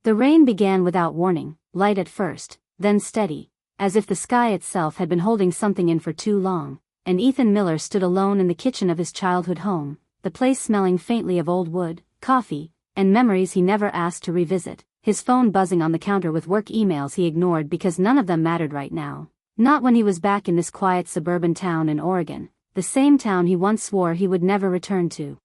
The rain began without warning, light at first, then steady, as if the sky itself had been holding something in for too long, and Ethan Miller stood alone in the kitchen of his childhood home, the place smelling faintly of old wood, coffee, and memories he never asked to revisit, his phone buzzing on the counter with work emails he ignored because none of them mattered right now. Not when he was back in this quiet suburban town in Oregon, the same town he once swore he would never return to.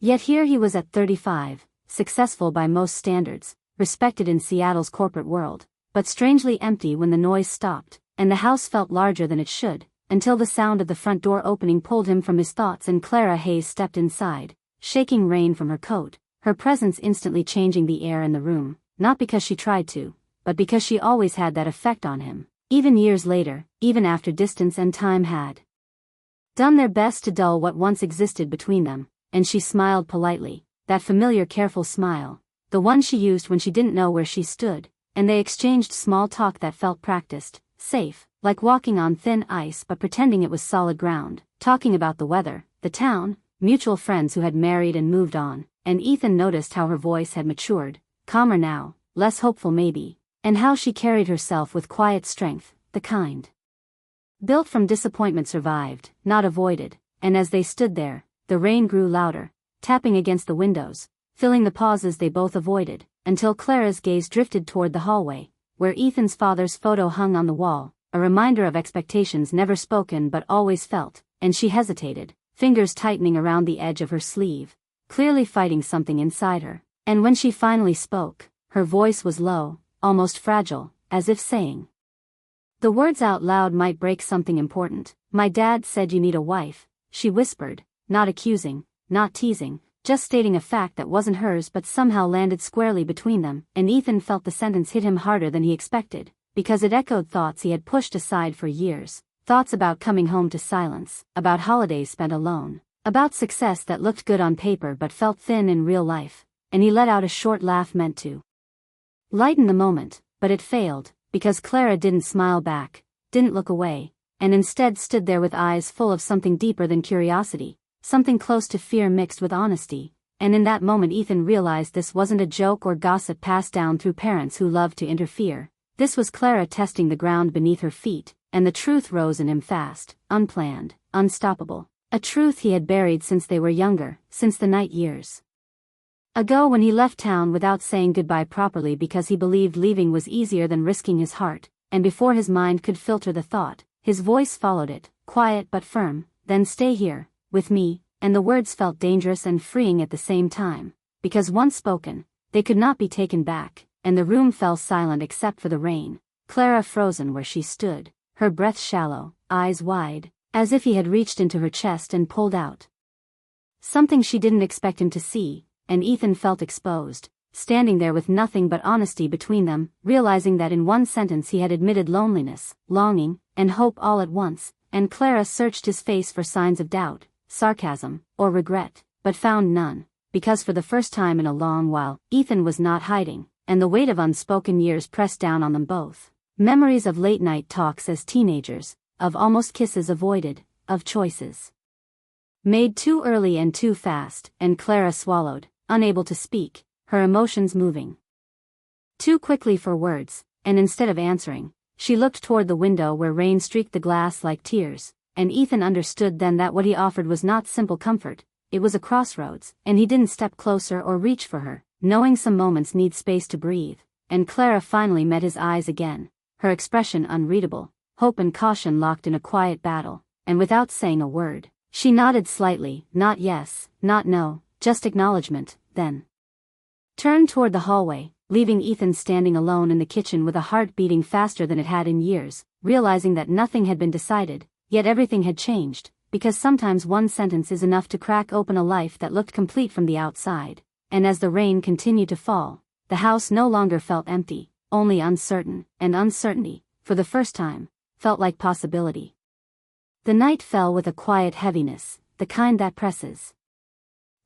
Yet here he was at 35, successful by most standards, respected in Seattle's corporate world, but strangely empty when the noise stopped, and the house felt larger than it should, until the sound of the front door opening pulled him from his thoughts and Clara Hayes stepped inside, shaking rain from her coat, her presence instantly changing the air in the room, not because she tried to, but because she always had that effect on him, even years later, even after distance and time had done their best to dull what once existed between them, and she smiled politely, that familiar careful smile, the one she used when she didn't know where she stood, and they exchanged small talk that felt practiced, safe, like walking on thin ice but pretending it was solid ground, talking about the weather, the town, mutual friends who had married and moved on, and Ethan noticed how her voice had matured, calmer now, less hopeful maybe, and how she carried herself with quiet strength, the kind built from disappointment survived, not avoided, and as they stood there, the rain grew louder, tapping against the windows, filling the pauses they both avoided, until Clara's gaze drifted toward the hallway, where Ethan's father's photo hung on the wall, a reminder of expectations never spoken but always felt, and she hesitated, fingers tightening around the edge of her sleeve, clearly fighting something inside her, and when she finally spoke, her voice was low, almost fragile, as if saying the words out loud might break something important. "My dad said you need a wife," she whispered, not accusing, not teasing, just stating a fact that wasn't hers but somehow landed squarely between them, and Ethan felt the sentence hit him harder than he expected, because it echoed thoughts he had pushed aside for years, thoughts about coming home to silence, about holidays spent alone, about success that looked good on paper but felt thin in real life, and he let out a short laugh meant to lighten the moment, but it failed, because Clara didn't smile back, didn't look away, and instead stood there with eyes full of something deeper than curiosity, something close to fear mixed with honesty, and in that moment Ethan realized this wasn't a joke or gossip passed down through parents who loved to interfere. This was Clara testing the ground beneath her feet, and the truth rose in him fast, unplanned, unstoppable, a truth he had buried since they were younger, since the night years ago when he left town without saying goodbye properly because he believed leaving was easier than risking his heart, and before his mind could filter the thought, his voice followed it, quiet but firm, "Then stay here, with me," and the words felt dangerous and freeing at the same time, because once spoken, they could not be taken back, and the room fell silent except for the rain, Clara frozen where she stood, her breath shallow, eyes wide, as if he had reached into her chest and pulled out something she didn't expect him to see, and Ethan felt exposed, standing there with nothing but honesty between them, realizing that in one sentence he had admitted loneliness, longing, and hope all at once, and Clara searched his face for signs of doubt, sarcasm, or regret, but found none, because for the first time in a long while, Ethan was not hiding, and the weight of unspoken years pressed down on them both. Memories of late-night talks as teenagers, of almost kisses avoided, of choices made too early and too fast, and Clara swallowed, unable to speak, her emotions moving too quickly for words, and instead of answering, she looked toward the window where rain streaked the glass like tears, and Ethan understood then that what he offered was not simple comfort, it was a crossroads, and he didn't step closer or reach for her, knowing some moments need space to breathe, and Clara finally met his eyes again, her expression unreadable, hope and caution locked in a quiet battle, and without saying a word, she nodded slightly, not yes, not no, just acknowledgement, then turned toward the hallway, leaving Ethan standing alone in the kitchen with a heart beating faster than it had in years, realizing that nothing had been decided, yet everything had changed, because sometimes one sentence is enough to crack open a life that looked complete from the outside, and as the rain continued to fall, the house no longer felt empty, only uncertain, and uncertainty, for the first time, felt like possibility. The night fell with a quiet heaviness, the kind that presses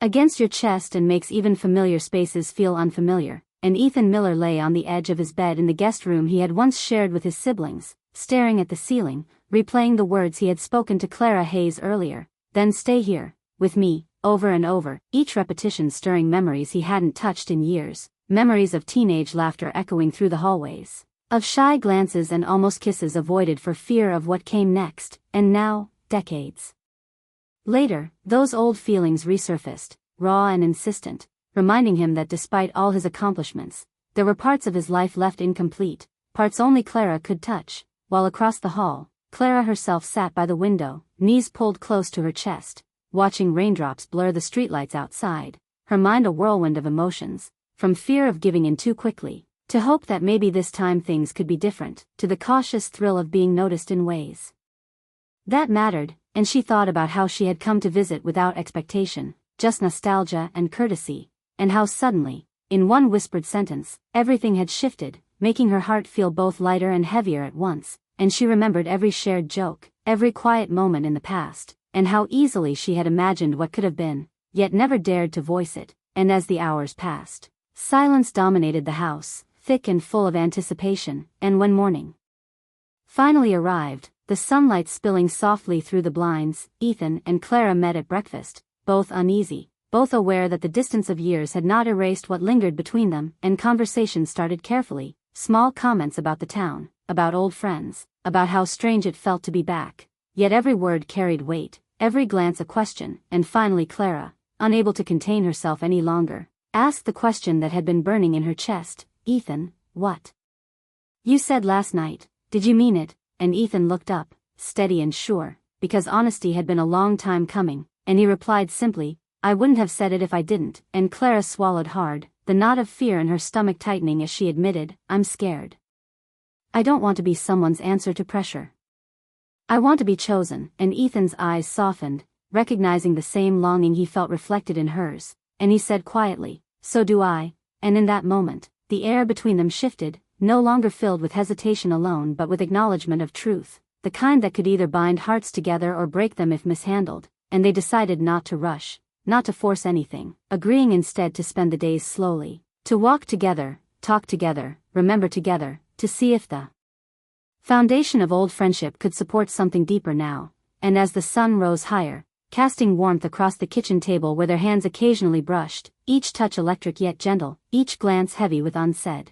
against your chest and makes even familiar spaces feel unfamiliar, and Ethan Miller lay on the edge of his bed in the guest room he had once shared with his siblings, staring at the ceiling, replaying the words he had spoken to Clara Hayes earlier, "Then stay here, with me," over and over, each repetition stirring memories he hadn't touched in years, memories of teenage laughter echoing through the hallways, of shy glances and almost kisses avoided for fear of what came next, and now, decades later, those old feelings resurfaced, raw and insistent, reminding him that despite all his accomplishments, there were parts of his life left incomplete, parts only Clara could touch, while across the hall, Clara herself sat by the window, knees pulled close to her chest, watching raindrops blur the streetlights outside, her mind a whirlwind of emotions, from fear of giving in too quickly, to hope that maybe this time things could be different, to the cautious thrill of being noticed in ways that mattered, and she thought about how she had come to visit without expectation, just nostalgia and courtesy, and how suddenly, in one whispered sentence, everything had shifted, making her heart feel both lighter and heavier at once, and she remembered every shared joke, every quiet moment in the past, and how easily she had imagined what could have been, yet never dared to voice it, and as the hours passed, silence dominated the house, thick and full of anticipation, and when morning finally arrived, the sunlight spilling softly through the blinds, Ethan and Clara met at breakfast, both uneasy, both aware that the distance of years had not erased what lingered between them, and conversation started carefully, small comments about the town, about old friends, about how strange it felt to be back, yet every word carried weight, every glance a question, and finally Clara, unable to contain herself any longer, asked the question that had been burning in her chest, "Ethan, what you said last night, did you mean it?" And Ethan looked up, steady and sure, because honesty had been a long time coming, and he replied simply, "I wouldn't have said it if I didn't," and Clara swallowed hard, the knot of fear in her stomach tightening as she admitted, "I'm scared. I don't want to be someone's answer to pressure. I want to be chosen," and Ethan's eyes softened, recognizing the same longing he felt reflected in hers, and he said quietly, "So do I," and in that moment, the air between them shifted, no longer filled with hesitation alone but with acknowledgement of truth, the kind that could either bind hearts together or break them if mishandled, and they decided not to rush, not to force anything, agreeing instead to spend the days slowly, to walk together, talk together, remember together, to see if the foundation of old friendship could support something deeper now, and as the sun rose higher, casting warmth across the kitchen table where their hands occasionally brushed, each touch electric yet gentle, each glance heavy with unsaid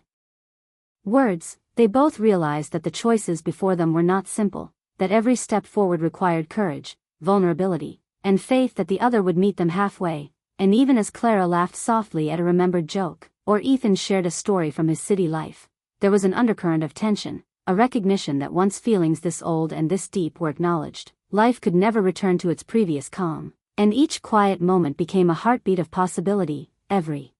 words, they both realized that the choices before them were not simple, that every step forward required courage, vulnerability, and faith that the other would meet them halfway, and even as Clara laughed softly at a remembered joke, or Ethan shared a story from his city life, there was an undercurrent of tension, a recognition that once feelings this old and this deep were acknowledged, life could never return to its previous calm, and each quiet moment became a heartbeat of possibility, every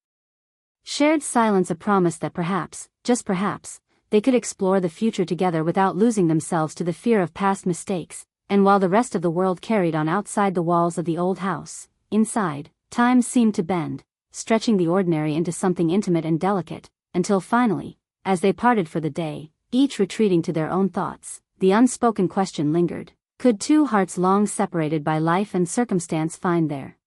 shared silence a promise that perhaps, just perhaps, they could explore the future together without losing themselves to the fear of past mistakes, and while the rest of the world carried on outside the walls of the old house, inside, time seemed to bend, stretching the ordinary into something intimate and delicate, until finally, as they parted for the day, each retreating to their own thoughts, the unspoken question lingered, could two hearts long separated by life and circumstance find their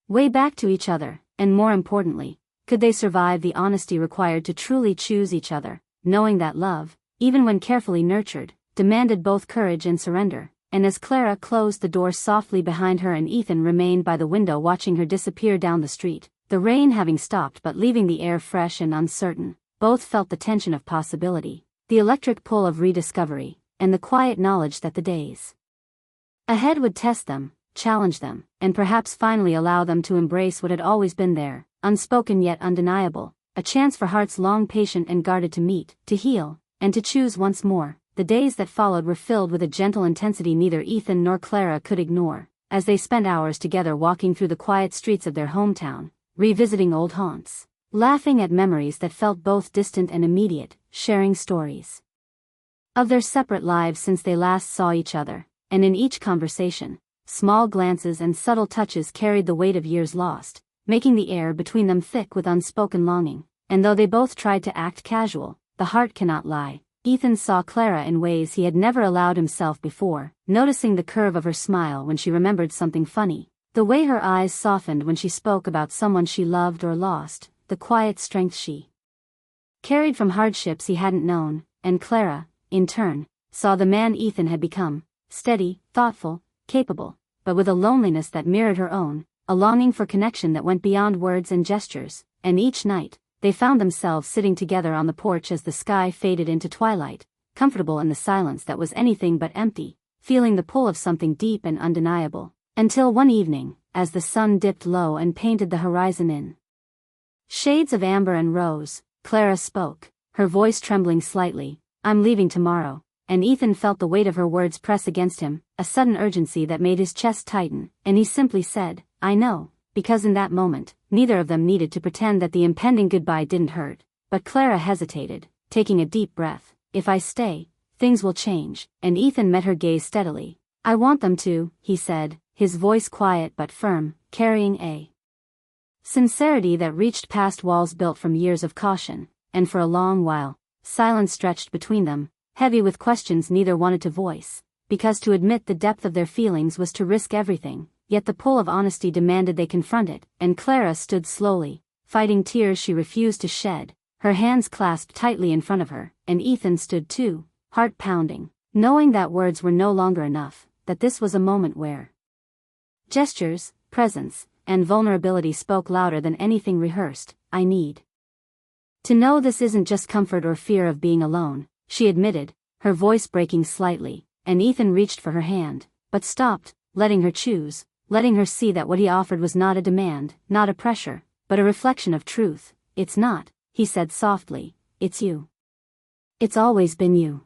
way back to each other, and more importantly, could they survive the honesty required to truly choose each other, knowing that love, even when carefully nurtured, demanded both courage and surrender, and as Clara closed the door softly behind her and Ethan remained by the window watching her disappear down the street, the rain having stopped but leaving the air fresh and uncertain, both felt the tension of possibility, the electric pull of rediscovery, and the quiet knowledge that the days ahead would test them, challenge them, and perhaps finally allow them to embrace what had always been there, unspoken yet undeniable, a chance for hearts long patient and guarded to meet, to heal, and to choose once more. The days that followed were filled with a gentle intensity neither Ethan nor Clara could ignore, as they spent hours together walking through the quiet streets of their hometown, revisiting old haunts, laughing at memories that felt both distant and immediate, sharing stories of their separate lives since they last saw each other, and in each conversation, small glances and subtle touches carried the weight of years lost, making the air between them thick with unspoken longing, and though they both tried to act casual, the heart cannot lie. Ethan saw Clara in ways he had never allowed himself before, noticing the curve of her smile when she remembered something funny, the way her eyes softened when she spoke about someone she loved or lost, the quiet strength she carried from hardships he hadn't known, and Clara, in turn, saw the man Ethan had become, steady, thoughtful, capable, but with a loneliness that mirrored her own, a longing for connection that went beyond words and gestures, and each night, they found themselves sitting together on the porch as the sky faded into twilight, comfortable in the silence that was anything but empty, feeling the pull of something deep and undeniable. Until one evening, as the sun dipped low and painted the horizon in shades of amber and rose, Clara spoke, her voice trembling slightly. "I'm leaving tomorrow," and Ethan felt the weight of her words press against him, a sudden urgency that made his chest tighten, and he simply said, "I know," because in that moment, neither of them needed to pretend that the impending goodbye didn't hurt. But Clara hesitated, taking a deep breath. "If I stay, things will change," and Ethan met her gaze steadily. "I want them to," he said, his voice quiet but firm, carrying a sincerity that reached past walls built from years of caution. And for a long while, silence stretched between them, heavy with questions neither wanted to voice, because to admit the depth of their feelings was to risk everything, yet the pull of honesty demanded they confront it, and Clara stood slowly, fighting tears she refused to shed, her hands clasped tightly in front of her, and Ethan stood too, heart pounding, knowing that words were no longer enough, that this was a moment where gestures, presence, and vulnerability spoke louder than anything rehearsed. "I need to know this isn't just comfort or fear of being alone," she admitted, her voice breaking slightly, and Ethan reached for her hand, but stopped, letting her choose, letting her see that what he offered was not a demand, not a pressure, but a reflection of truth. "It's not," he said softly, "it's you. It's always been you.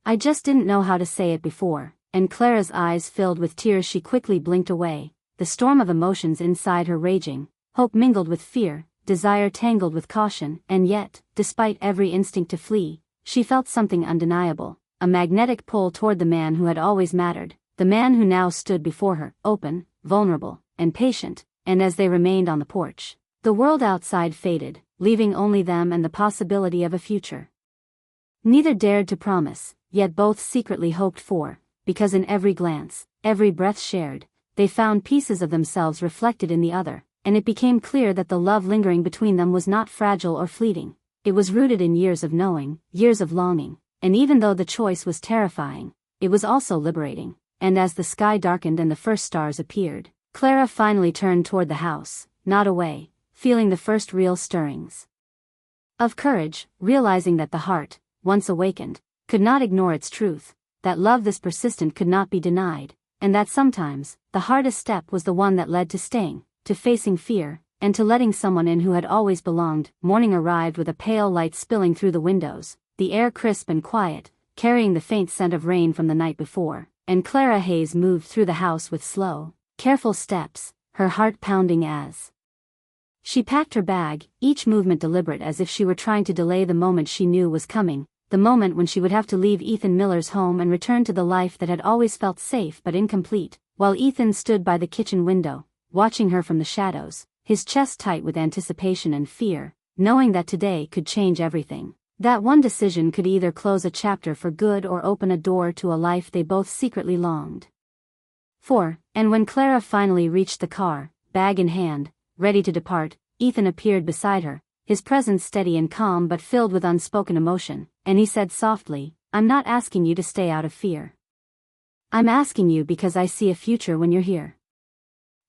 I just didn't know how to say it before," and Clara's eyes filled with tears. She quickly blinked away, the storm of emotions inside her raging, hope mingled with fear, desire tangled with caution, and yet, despite every instinct to flee, she felt something undeniable, a magnetic pull toward the man who had always mattered, the man who now stood before her, open, vulnerable, and patient. And as they remained on the porch, the world outside faded, leaving only them and the possibility of a future neither dared to promise, yet both secretly hoped for, because in every glance, every breath shared, they found pieces of themselves reflected in the other, and it became clear that the love lingering between them was not fragile or fleeting. It was rooted in years of knowing, years of longing, and even though the choice was terrifying, it was also liberating. And as the sky darkened and the first stars appeared, Clara finally turned toward the house, not away, feeling the first real stirrings of courage, realizing that the heart, once awakened, could not ignore its truth, that love this persistent could not be denied, and that sometimes, the hardest step was the one that led to staying, to facing fear, and to letting someone in who had always belonged. Morning arrived with a pale light spilling through the windows, the air crisp and quiet, carrying the faint scent of rain from the night before, and Clara Hayes moved through the house with slow, careful steps, her heart pounding as she packed her bag, each movement deliberate as if she were trying to delay the moment she knew was coming, the moment when she would have to leave Ethan Miller's home and return to the life that had always felt safe but incomplete. While Ethan stood by the kitchen window, watching her from the shadows, his chest tight with anticipation and fear, knowing that today could change everything. That one decision could either close a chapter for good or open a door to a life they both secretly longed for. And when Clara finally reached the car, bag in hand, ready to depart, Ethan appeared beside her, his presence steady and calm but filled with unspoken emotion, and he said softly, "I'm not asking you to stay out of fear. I'm asking you because I see a future when you're here.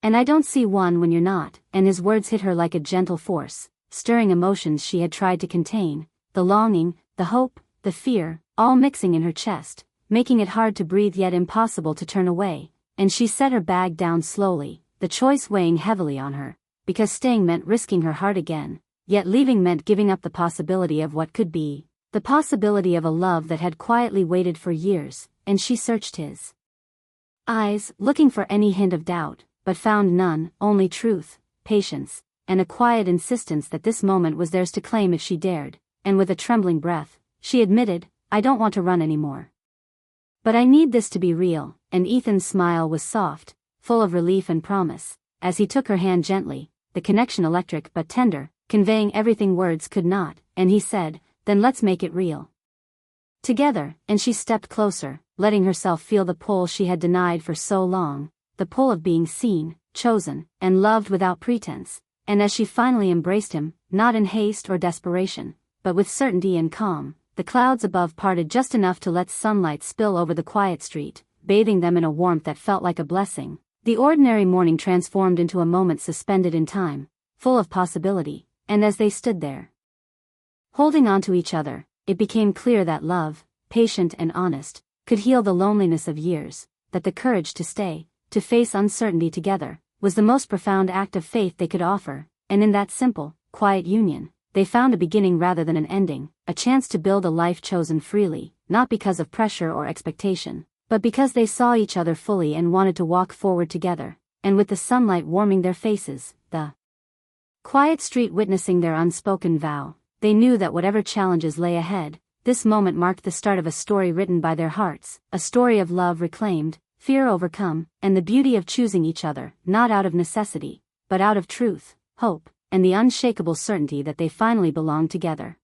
And I don't see one when you're not." And his words hit her like a gentle force, stirring emotions she had tried to contain, the longing, the hope, the fear, all mixing in her chest, making it hard to breathe yet impossible to turn away. And she set her bag down slowly, the choice weighing heavily on her, because staying meant risking her heart again, yet leaving meant giving up the possibility of what could be, the possibility of a love that had quietly waited for years. And she searched his eyes, looking for any hint of doubt, but found none, only truth, patience, and a quiet insistence that this moment was theirs to claim if she dared. And with a trembling breath, she admitted, "I don't want to run anymore. But I need this to be real." And Ethan's smile was soft, full of relief and promise, as he took her hand gently, the connection electric but tender, conveying everything words could not, and he said, "Then let's make it real together." And she stepped closer, letting herself feel the pull she had denied for so long, the pull of being seen, chosen, and loved without pretense. And as she finally embraced him, not in haste or desperation, but with certainty and calm, the clouds above parted just enough to let sunlight spill over the quiet street, bathing them in a warmth that felt like a blessing. The ordinary morning transformed into a moment suspended in time, full of possibility, And as they stood there, holding on to each other, it became clear that love, patient and honest, could heal the loneliness of years, that the courage to stay, to face uncertainty together, was the most profound act of faith they could offer, and in that simple, quiet union, they found a beginning rather than an ending, a chance to build a life chosen freely, not because of pressure or expectation, but because they saw each other fully and wanted to walk forward together, and with the sunlight warming their faces, the quiet street witnessing their unspoken vow, they knew that whatever challenges lay ahead, this moment marked the start of a story written by their hearts, a story of love reclaimed, fear overcome, and the beauty of choosing each other, not out of necessity, but out of truth, hope, and the unshakable certainty that they finally belonged together.